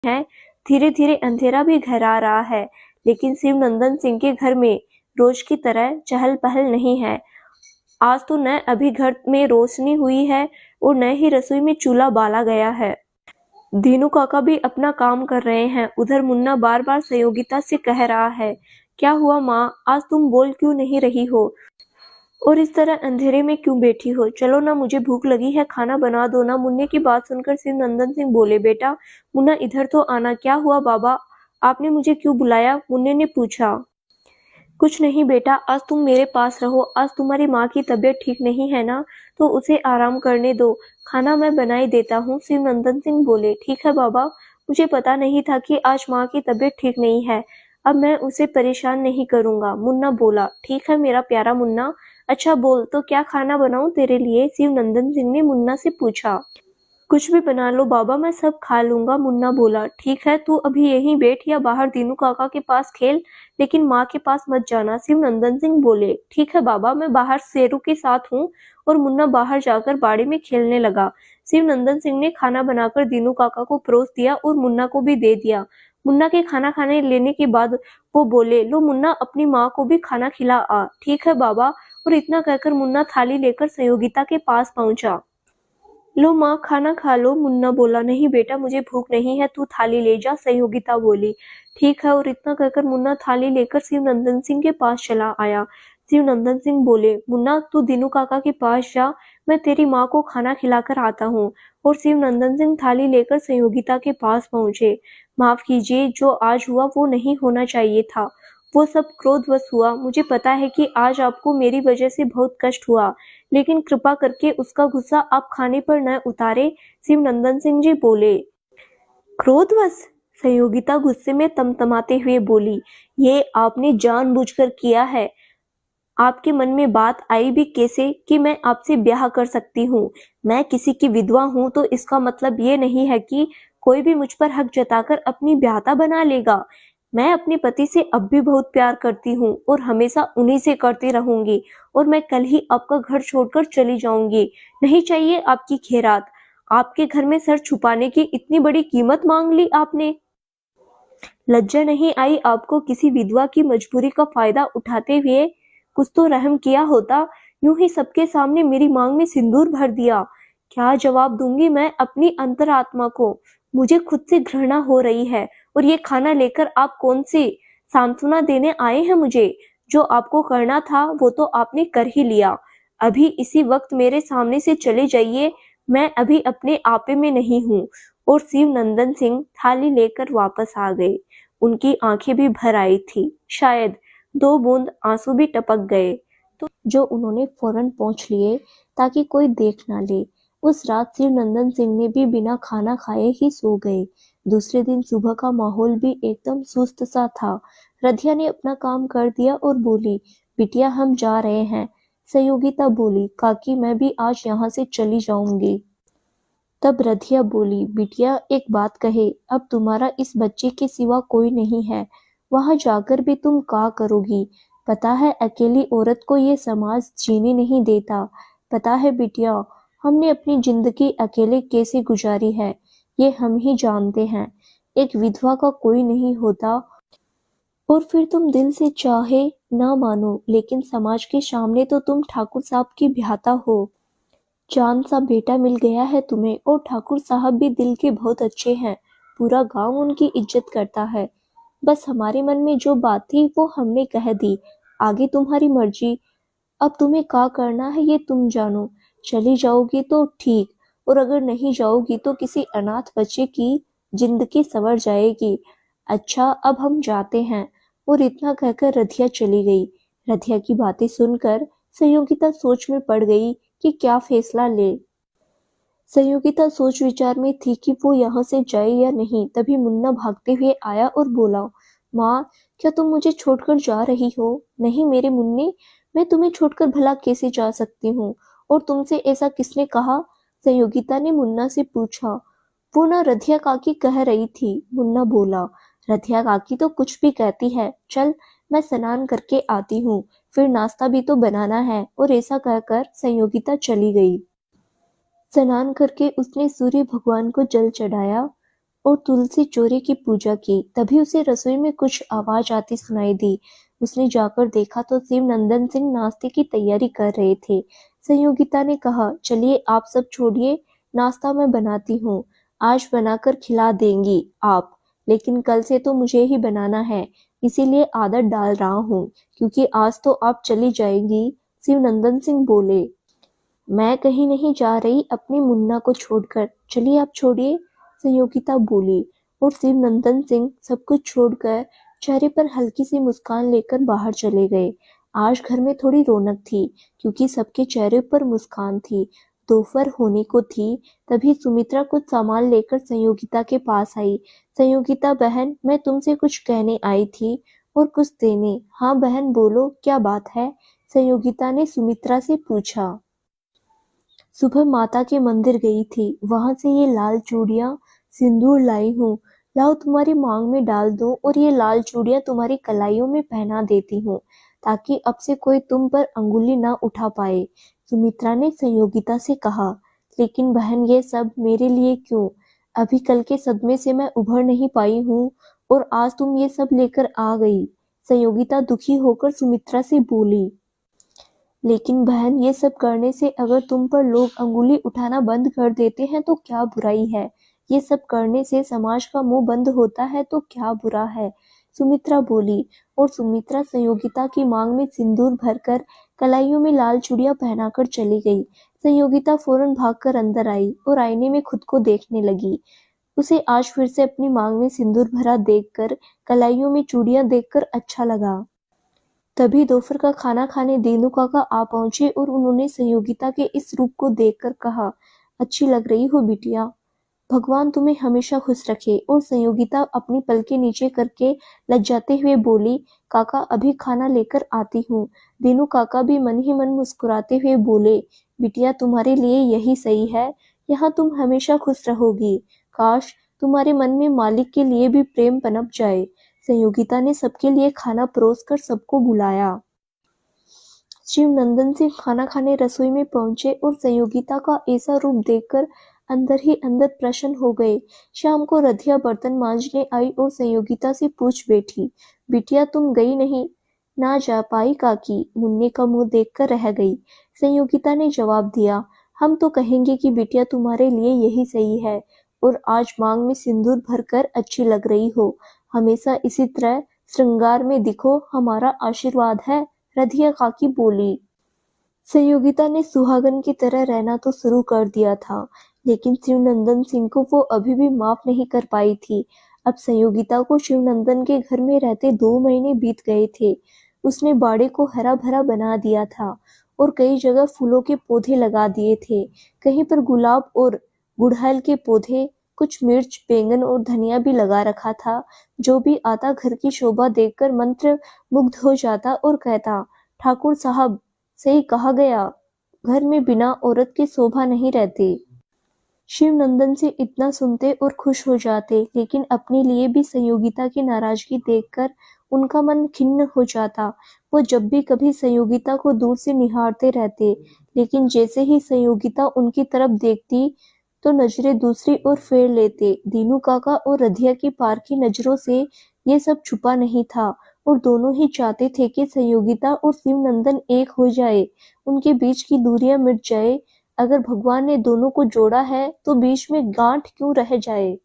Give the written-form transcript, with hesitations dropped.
है। धीरे धीरे अंधेरा भी घर आ रहा है, लेकिन शिवनंदन सिंह के घर में रोज की तरह चहल पहल नहीं है। आज तो न अभी घर में रोशनी हुई है और न ही रसोई में चूल्हा बाला गया है। दीनू काका भी अपना काम कर रहे हैं। उधर मुन्ना बार बार सहयोगिता से कह रहा है, क्या हुआ माँ, आज तुम बोल क्यों नहीं रही हो और इस तरह अंधेरे में क्यों बैठी हो? चलो ना, मुझे भूख लगी है, खाना बना दो ना। मुन्ने की बात सुनकर शिवनंदन सिंह बोले, बेटा मुन्ना इधर तो आना। क्या हुआ बाबा, आपने मुझे क्यों बुलाया? मुन्ने ने पूछा। कुछ नहीं बेटा, आज तुम मेरे पास रहो। आज तुम्हारी माँ की तबीयत ठीक नहीं है ना, तो उसे आराम करने दो। खाना मैं बनाई देता हूँ। शिवनंदन सिंह बोले, ठीक है बाबा, मुझे पता नहीं था कि आज माँ की तबीयत ठीक नहीं है। अब मैं उसे परेशान नहीं करूंगा। मुन्ना बोला, ठीक है मेरा प्यारा मुन्ना। अच्छा बोल, तो क्या खाना बनाऊं तेरे लिए? शिवनंदन सिंह ने मुन्ना से पूछा। कुछ भी बना लो बाबा, मैं सब खा लूंगा। मुन्ना बोला, ठीक है, तू अभी यहीं बैठ या बाहर दीनू काका के पास खेल, लेकिन माँ के पास मत जाना। शिवनंदन सिंह बोले, ठीक है बाबा, मैं बाहर शेरू के साथ हूँ। और मुन्ना बाहर जाकर बाड़ी में खेलने लगा। शिवनंदन सिंह ने खाना बनाकर दीनू काका को परोस दिया और मुन्ना को भी दे दिया। मुन्ना के खाना खाने लेने के बाद वो बोले, लो मुन्ना, अपनी माँ को भी खाना खिला आ। ठीक है बाबा। और इतना कहकर मुन्ना थाली लेकर सहयोगिता के पास पहुंचा। लो माँ, खाना खा लो। मुन्ना बोला, नहीं बेटा, मुझे भूख नहीं है, तू थाली ले जा। सहयोगिता बोली, ठीक है। और इतना कहकर मुन्ना थाली लेकर शिवनंदन सिंह के पास चला आया। शिवनंदन सिंह बोले, मुन्ना तू दीनू काका के पास जा, मैं तेरी माँ को खाना खिलाकर आता हूँ। और शिवनंदन सिंह थाली लेकर सहयोगिता के पास पहुंचे। माफ कीजिए, जो आज हुआ वो नहीं होना चाहिए था। वो सब क्रोधवश हुआ। मुझे पता है कि आज आपको मेरी वजह से बहुत कष्ट हुआ, लेकिन कृपा करके उसका गुस्सा आप खाने पर न उतारे। शिवनंदन सिंह जी बोले। क्रोधवश? सहयोगिता गुस्से में तमतमाते हुए बोली, ये आपने जानबूझकर किया है। आपके मन में बात आई भी कैसे कि मैं आपसे ब्याह कर सकती हूँ? मैं किसी की विधवा हूँ तो इसका मतलब ये नहीं है कि कोई भी मुझ पर हक जताकर अपनी ब्याहता बना लेगा। मैं अपने पति से अब भी बहुत प्यार करती हूँ और हमेशा उन्हीं से करती रहूंगी। और मैं कल ही आपका घर छोड़कर चली जाऊंगी। नहीं चाहिए आपकी खैरात। आपके घर में सर छुपाने की इतनी बड़ी कीमत मांग ली आपने। लज्जा नहीं आई आपको किसी विधवा की मजबूरी का फायदा उठाते हुए? कुछ तो रहम किया होता। यूं ही सबके सामने मेरी मांग में सिंदूर भर दिया। क्या जवाब दूंगी मैं अपनी अंतरात्मा को? मुझे खुद से घृणा हो रही है। और ये खाना लेकर आप कौन सी सांत्वना देने आए हैं मुझे? जो आपको करना था वो तो आपने कर ही लिया। अभी इसी वक्त मेरे सामने से चले जाइए। मैं अभी अपने आपे में नहीं हूँ। और शिवनंदन सिंह थाली लेकर वापस आ गए। उनकी आंखें भी भर आई थी, शायद 2 बूंद आंसू भी टपक गए, तो जो उन्होंने फौरन पोंछ लिए ताकि कोई देख ना ले। उस रात शिवनंदन सिंह ने भी बिना खाना खाए ही सो गए। दूसरे दिन सुबह का माहौल भी एकदम सुस्त सा था। रधिया ने अपना काम कर दिया और बोली, बिटिया हम जा रहे हैं। सहयोगिता बोली, काकी मैं भी आज यहाँ से चली जाऊंगी। तब रधिया बोली, बिटिया एक बात कहे, अब तुम्हारा इस बच्चे के सिवा कोई नहीं है। वहां जाकर भी तुम क्या करोगी? पता है अकेली औरत को ये समाज जीने नहीं देता। पता है बिटिया, हमने अपनी जिंदगी अकेले कैसे गुजारी है, ये हम ही जानते हैं। एक विधवा का कोई नहीं होता। और फिर तुम दिल से चाहे ना मानो, लेकिन समाज के सामने तो तुम ठाकुर साहब की ब्याहता हो। चांद सा बेटा मिल गया है तुम्हें। और ठाकुर साहब भी दिल के बहुत अच्छे हैं। पूरा गांव उनकी इज्जत करता है। बस हमारे मन में जो बात थी वो हमने कह दी। आगे तुम्हारी मर्जी। अब तुम्हें क्या करना है ये तुम जानो। चली जाओगी तो ठीक, और अगर नहीं जाओगी तो किसी अनाथ बच्चे की जिंदगी संवर जाएगी। अच्छा अब हम जाते हैं। और इतना कहकर रधिया चली गई। रधिया की बातें सुनकर सहयोगिता सोच में पड़ गई कि क्या फैसला ले। सहयोगिता सोच विचार में थी कि वो यहाँ से जाए या नहीं। तभी मुन्ना भागते हुए आया और बोला, माँ क्या तुम मुझे छोड़कर जा रही हो? नहीं मेरे मुन्ने, मैं तुम्हें छोड़कर भला कैसे जा सकती हूँ? और तुमसे ऐसा किसने कहा? सहयोगिता ने मुन्ना से पूछा। वो ना रधिया काकी कह रही थी। मुन्ना बोला, रधिया काकी तो कुछ भी कहती है। चल मैं स्नान करके आती हूँ, फिर नाश्ता भी तो बनाना है। और ऐसा कहकर संयोगिता चली गई। स्नान करके उसने सूर्य भगवान को जल चढ़ाया। और तुलसी चौरे की पूजा की। तभी उसे रसोई में कुछ आवाज आती सुनाई दी। उसने जाकर देखा तो शिवनंदन सिंह नाश्ते की तैयारी कर रहे थे। संयोगिता ने कहा, चलिए आप सब छोड़िए, नाश्ता मैं बनाती हूँ। आज बनाकर खिला देंगी आप, लेकिन कल से तो मुझे ही बनाना है, इसीलिए आदत डाल रहा हूँ, क्योंकि आज तो आप चली जाएंगी। शिवनंदन सिंह बोले, मैं कहीं नहीं जा रही अपनी मुन्ना को छोड़कर, चलिए आप छोड़िए। संयोगिता बोली और शिवनंदन सिंह सब कुछ छोड़कर चेहरे पर हल्की सी मुस्कान लेकर बाहर चले गए। आज घर में थोड़ी रौनक थी, क्योंकि सबके चेहरे पर मुस्कान थी। दोपहर होने को थी, तभी सुमित्रा कुछ सामान लेकर संयोगिता के पास आई। संयोगिता बहन, मैं तुमसे कुछ कहने आई थी और कुछ देने। हाँ बहन बोलो, क्या बात है? संयोगिता ने सुमित्रा से पूछा। सुबह माता के मंदिर गई थी, वहां से ये लाल चूड़ियां सिंदूर लाई हूँ। लाओ तुम्हारी मांग में डाल दूं और ये लाल चूड़ियां तुम्हारी कलाइयों में पहना देती हूँ, ताकि अब से कोई तुम पर अंगुली ना उठा पाए। सुमित्रा ने संयोगिता से कहा, लेकिन बहन ये सब मेरे लिए क्यों? अभी कल के सदमे से मैं उभर नहीं पाई हूँ और आज तुम ये सब लेकर आ गई। संयोगिता दुखी होकर सुमित्रा से बोली, लेकिन बहन ये सब करने से अगर तुम पर लोग अंगुली उठाना बंद कर देते हैं तो क्या बुराई है? ये सब करने से समाज का मुंह बंद होता है तो क्या बुरा है? सुमित्रा बोली और सुमित्रा संयोगिता की मांग में सिंदूर भरकर कलाइयों में लाल चूड़ियां पहनाकर चली गई। संयोगिता फौरन भागकर अंदर आई और आईने में खुद को देखने लगी। उसे आज फिर से अपनी मांग में सिंदूर भरा देखकर, कलाइयों में चूड़ियां देखकर अच्छा लगा। तभी दोपहर का खाना खाने दीनू काका आ पहुंचे और उन्होंने संयोगिता के इस रूप को देखकर कहा, अच्छी लग रही हो बिटिया, भगवान तुम्हें हमेशा खुश रखे। और संयोगिता अपनी पलकें नीचे करके लज्जाते हुए बोली, काका अभी खाना लेकर आती हूँ। दीनू काका भी मन ही मन मुस्कुराते हुए बोले, बिटिया तुम्हारे लिए यही सही है, यहाँ तुम हमेशा खुश रहोगी। काश तुम्हारे मन में मालिक के लिए भी प्रेम पनप जाए। संयोगिता ने सबके लिए खाना परोसकर सबको बुलाया। शिवनंदन सिंह खाना खाने रसोई में पहुंचे और संयोगिता का ऐसा रूप देखकर अंदर ही अंदर प्रसन्न हो गए। शाम को रधिया बर्तन मांजने आई और संयोगिता से पूछ बैठी, बिटिया तुम गई नहीं? ना जा पाई काकी, मुन्ने का मुंह देखकर रह गई। संयोगिता ने जवाब दिया, हम तो कहेंगे कि बिटिया तुम्हारे लिए यही सही है और आज मांग में सिंदूर भरकर अच्छी लग रही हो। हमेशा इसी तरह श्रृंगार में दिखो, हमारा आशीर्वाद है। रधिया काकी बोली। संयोगिता ने सुहागन की तरह रहना तो शुरू कर दिया था, लेकिन शिवनंदन सिंह को वो अभी भी माफ नहीं कर पाई थी। अब संयोगिता को शिवनंदन के घर में रहते 2 महीने बीत गए थे। उसने बाड़े को हरा भरा बना दिया था और कई जगह फूलों के पौधे लगा दिए थे। कहीं पर गुलाब और गुड़हल के पौधे, कुछ मिर्च, बैंगन और धनिया भी लगा रखा था। जो भी आता घर की शोभा देखकर मंत्र मुग्ध हो जाता और कहता, ठाकुर साहब सही कहा गया, घर में बिना औरत के शोभा नहीं रहती। शिवनंदन से इतना सुनते और खुश हो जाते, लेकिन अपने लिए भी संयोगिता की नाराजगी देखकर उनका मन खिन्न हो जाता। वो जब भी कभी संयोगिता को दूर से निहारते रहते, लेकिन जैसे ही संयोगिता उनकी तरफ देखती तो नजरें दूसरी ओर फेर लेते। दीनू काका और रधिया की पारखी नजरों से ये सब छुपा नहीं था और दोनों ही चाहते थे कि संयोगिता और शिवनंदन एक हो जाए, उनके बीच की दूरियां मिट जाए। अगर भगवान ने दोनों को जोड़ा है तो बीच में गांठ क्यों रह जाए।